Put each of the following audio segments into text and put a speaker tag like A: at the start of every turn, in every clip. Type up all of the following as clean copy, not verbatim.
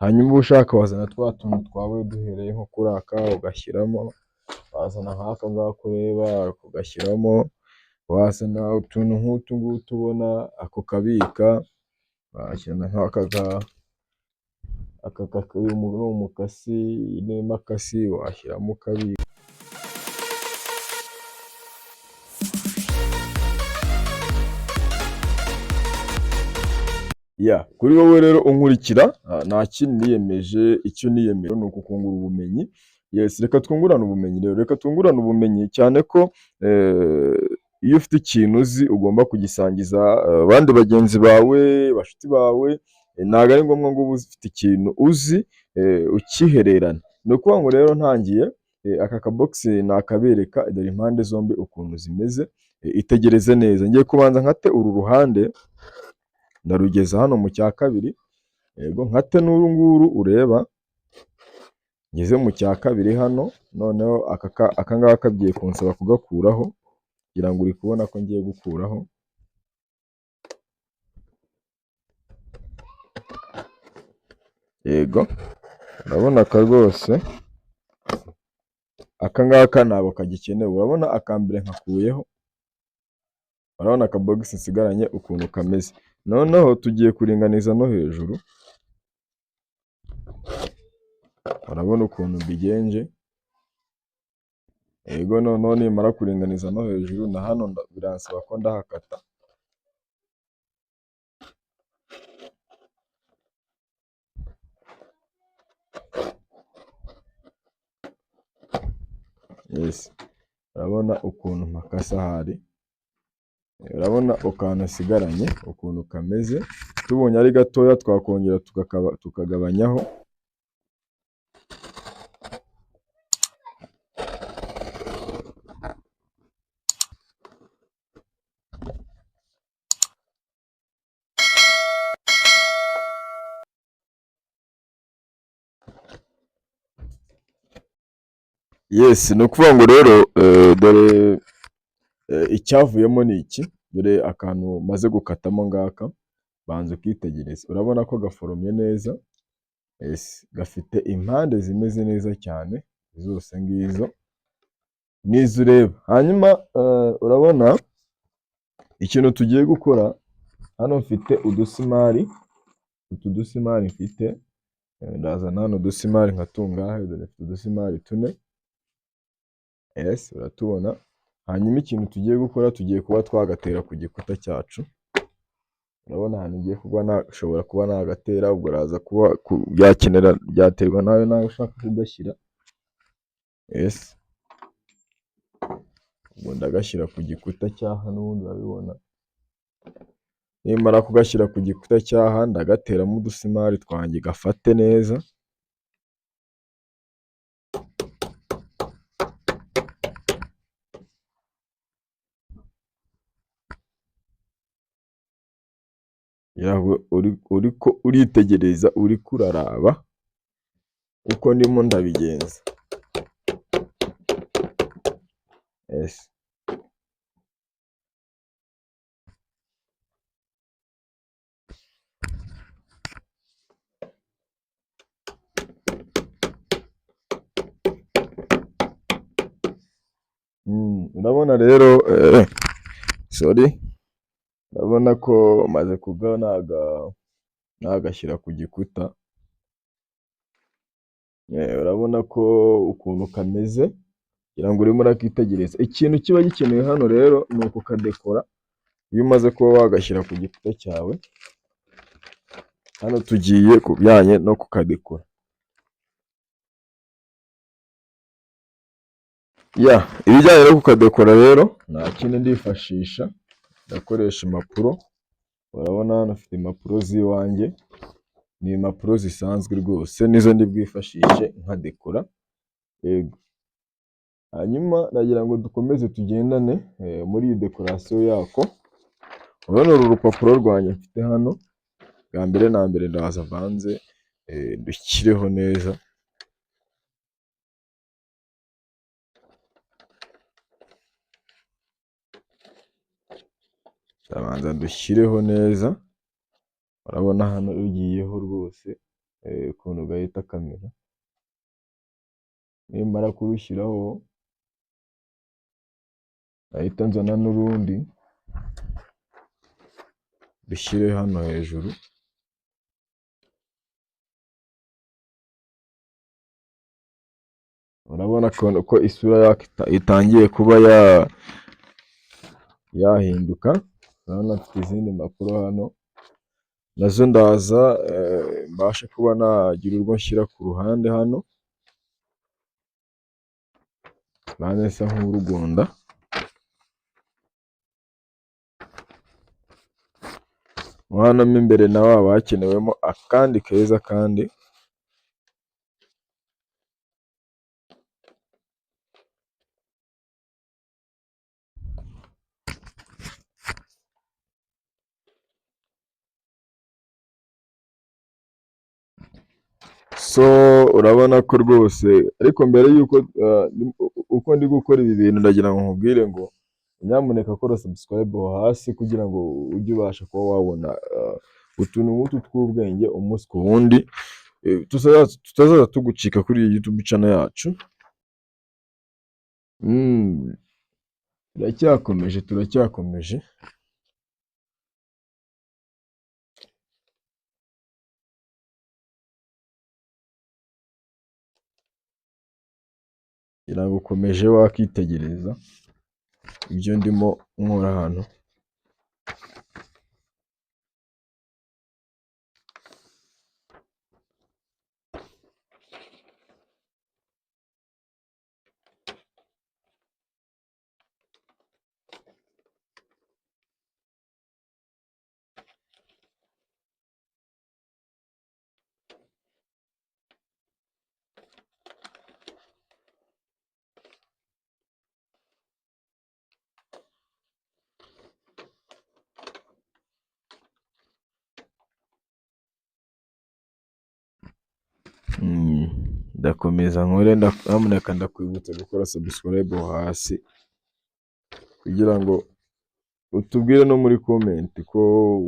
A: hanyuma uba ushaka wazana twa tuntu twawe duhereye nko kuri aka ugashyiramo, wazana nk'aka ngaka ureba ugashyiramo, wazana utuntu nk'utu ngutu ubona ako kabika, washyira nk'aka umukasi n'imakasi washyiramo ukabika. Kuri wowe rero unkurikira, nta kindi niyemeje, icyo niyemeje ni ukukungura ubumenyi. Reka twungurane ubumenyi rero, reka twungurane ubumenyi cyane ko iyo ufite ikintu uzi ugomba kugisangiza abandi bagenzi bawe, bashuti bawe, ntabwo ari ngombwa ngo ube ufite ikintu uzi ukihererana. Ni ukuvuga ngo rero ntangiye aka kabogisi nakabereka, dore impande zombi ukuntu zimeze, itegereze neza. Ngiye kubanza nkate uru ruhande, ndarugeza hano mu cya kabiri, yego nkate n'uru nguru ureba, ngeze mu cya kabiri hano, noneho aka ngaka kagiye kunsaba kugakuraho, kugira ngo uri kubona ko ngiye gukuraho. Yego urabona aka rwose, aka ngaka ntabwo kagikenewe, urabona akambere nkakuyeho, urabona akabogisi nsigaranye ukuntu kameze. Noneho tugiye kuringaniza no hejuru, urabona ukuntu mbigenje. Yego noneho nimara kuringaniza no hejuru, na hano biransaba ko ndahakata. Urabona ukuntu mpakasa ahari, urabona ukantu nsigaranye ukuntu kameze. Tubonye ari gatoya twakongera tukagabanyaho. Ni ukuvuga ngo rero dore icyavuyemo ni iki, dore akantu maze gukatamo ngaka, banza ukitegereze, urabona ko gaforomye neza, gafite impande zimeze neza cyane, zose ngizo nizo ureba. Hanyuma urabona ikintu tugiye gukora, hano mfite udusimari, utu dusimari mfite, ndazana hano udusimari nka tungahe, dore mfite udusimari 4, uratubona. Hanyuma ikintu tugiye gukora, tugiye kuba twagatera ku gikuta cyacu. Urabona ahantu ngiye kuba nashobora kuba nagatera, ubwo raza kuba byakenera, byaterwa nawe ushaka kugashyira. Ubwo ndagashyira ku gikuta cyaha, n'ubundi urabibona. Nimara kugashyira ku gikuta cyaha, ndagateramo udusimari twanjye gafate neza. Uriko uritegereza, uriko uraraba uko ndimo ndabigenza. Urabona rero, urabona ko maze nagashyira ku gikuta. Urabona ko ukuntu kameze, kugira ngo urimo urakitegereza. Ikintu kiba gikenewe hano rero ni ukukadekora. Iyo umaze kuba wagashyira ku gikuta cyawe, hano tugiye ku bijyanye no kukadekora. Ibijyanye no kukadekora rero, nta kindi ndifashisha, ndakoresha impapuro. Urabona hano afite impapuro z'iwanjye, ni impapuro zisanzwe rwose, nizo ndi bwifashishe nkadekora. Yego, hanyuma nagira ngo dukomeze tugendane muri iyi dekorasiyo yako. Urabona uru rupapuro rwanjye mfite hano, bwa mbere na mbere ndaza mbanze dushyireho neza. Ndabanza dushyireho neza, urabona hano rugiyeho rwose, ukuntu gahita kamera. Nimara kurushyiraho ahita nzana n'urundi dushyire hano hejuru. Urabona ko isura yako itangiye kuba yahinduka. Urabona mfite izindi mpapuro hano nazo ndaza mbashe kuba nagira urwo nshyira ku ruhande hano, nanjye nsa nk'urugunda. Hano mo imbere naho haba hakenewemo akandi keza kandi. So urabona ko rwose, ariko mbere y'uko uko ndi gukora ibi bintu ndagira ngo nkubwire ngo nyamuneka kora subscribe aho hasi kugira ngo ujye ubasha kuba wabona utuntu nk'utu tw'ubwenge umunsi ku wundi, tutazaza tugucika kuri iyi YouTube channel yacu. turacyakomeje. Ngira ngo ukomeje wakitegereza ibyo ndimo nkora hano. Ndakomeza nkore, nyamuneka ndakwibutsa gukora subscribe aho hasi kugira ngo utubwire no muri comment ko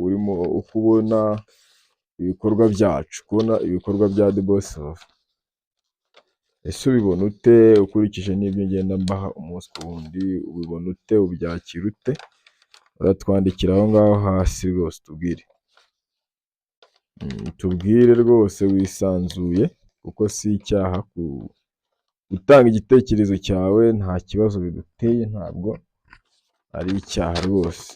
A: urimo ukubona ibikorwa byacu, kubona ibikorwa bya The Boss Safa. Ese ubibona ute ukurikije n'ibyo ngenda mbaha umunsi ku wundi? Ubibona ute? Ubyakira ute? Uratwandikira aho ngaho hasi rwose tubwire. Tubwire rwose wisanzuye kuko si icyaha gutanga igitekerezo cyawe, nta kibazo biduteye, ntabwo ari icyaha rwose.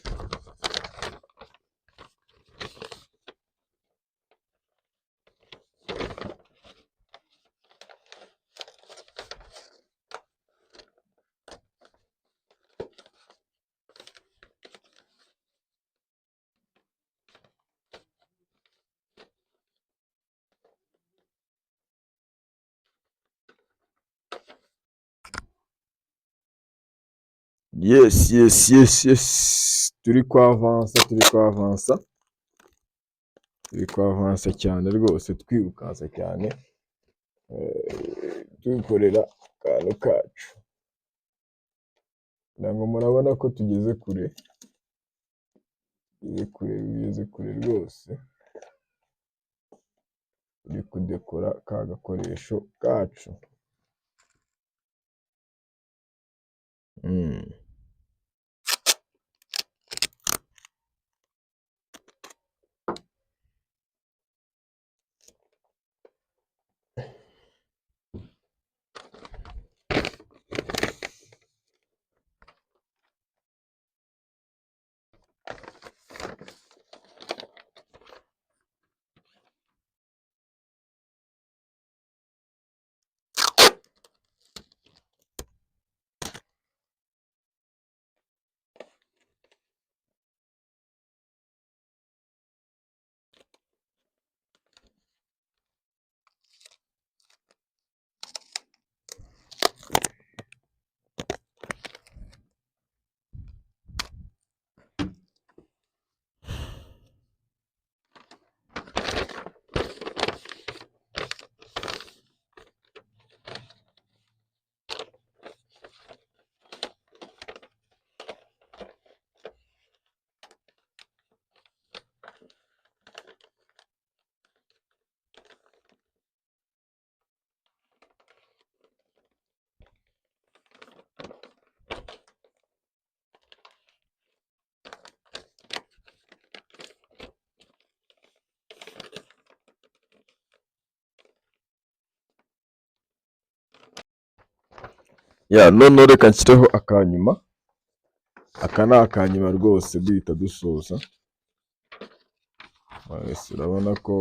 A: Yes. Turi kwavansa cyane rwose, twirukansa cyane, dukorera akantu kacu. Ntabwo murabona ko tugeze kure rwose. Turi kudekora ka gakoresho kacu. noneho reka nshyireho akanyuma. Aka ni akanyuma rwose duhita dusoza. Urabona ko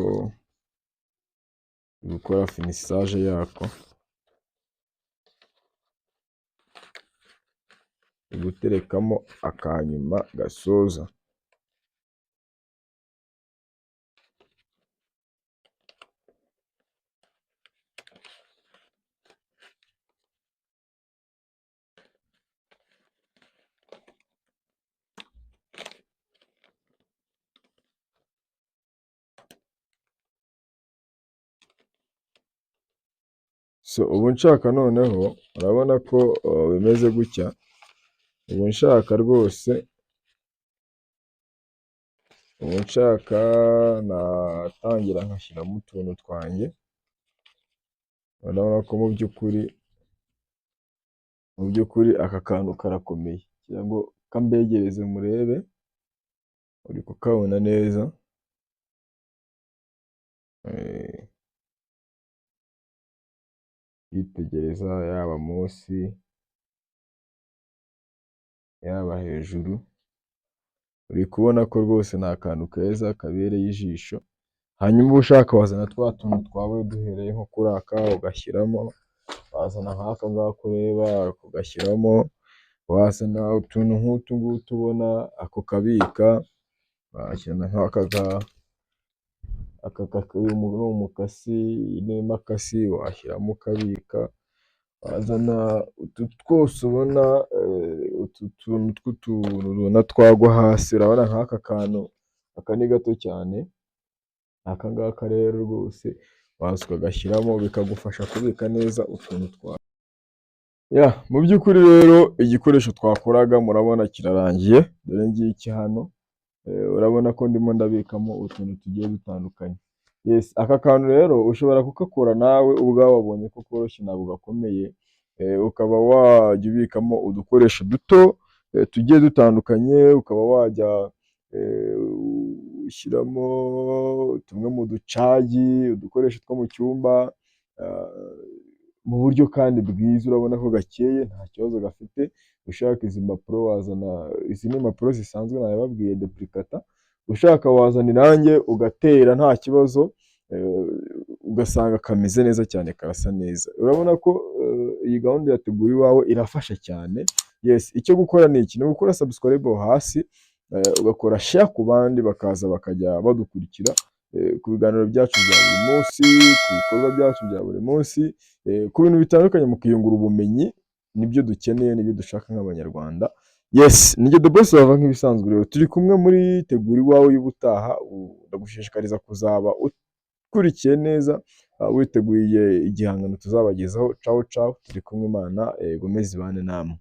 A: gukora finisage yako, guterekamo akanyuma gasoza. Ubu nshaka noneho urabona ko bimeze gutya. Ubu nshaka rwose, natangira nkashyiramo utuntu twanjye. Urabona ko mu by'ukuri aka kantu karakomeye, kugira ngo kambegereze murebe, uri kukabona neza. Yitegereza yaba munsi yaba hejuru, uri kubona ko rwose ni akantu keza kabereye ijisho. Hanyuma uba ushaka wazana twa tuntu twawe, duhereye nko kuri aka ugashyiramo, wazana nk'aka ngaka ureba ugashyiramo, wazana utuntu nk'utu ngutu ubona ako kabika, washyira nk'aka umukasi n'imakasi washyiramo ukabika, wazana utu twose ubona, utu tuntu tw'utuntu twagwa hasi. Urabona nk'aka kantu, aka ni gato cyane, aka ngaka rero rwose waza ukagashyiramo bikagufasha kubika neza utuntu twawe. Mu by'ukuri rero igikoresho twakoraga murabona kirarangiye, dore ngiki hano. Urabona ko ndimo ndabikamo utuntu tugiye dutandukanye. Aka kantu rero ushobora kugakora nawe ubwawe, wabonye ko koroshye ntabwo gakomeye. Ukaba wajya ubikamo udukoresho duto tugiye dutandukanye, ukaba wajya ushyiramo tumwe mu ducagi, udukoresho two mu cyumba, mu buryo kandi bwiza. Urabona ko gakeye, nta kibazo gafite. Ushaka izi mpapuro wazana, izi ni impapuro zisanzwe nabibabwiye duplicata. Ushaka wazana irange ugatera nta kibazo, ugasanga kameze neza cyane, karasa neza. Urabona ko iyi gahunda yateguwe iwawe irafasha cyane. Icyo gukora ni iki, ni ugukora subscribe hasi, ugakora share ku bandi, bakaza bakajya badukurikira ku biganiro byacu bya buri munsi, ku bikorwa byacu bya buri munsi, ku bintu bitandukanye, mu kwiyungura ubumenyi. Nibyo dukeneye, nibyo dushaka nk'abanyarwanda. Nijye The Boss bava nk'ibisanzwe. Rero turi kumwe muri tegura iwawe y'ubutaha. Ndagushishikariza kuzaba ukurikiye neza, witeguye igihangano tuzabagezaho. Ciao ciao, turi kumwe. Imana igomeze ibane namwe.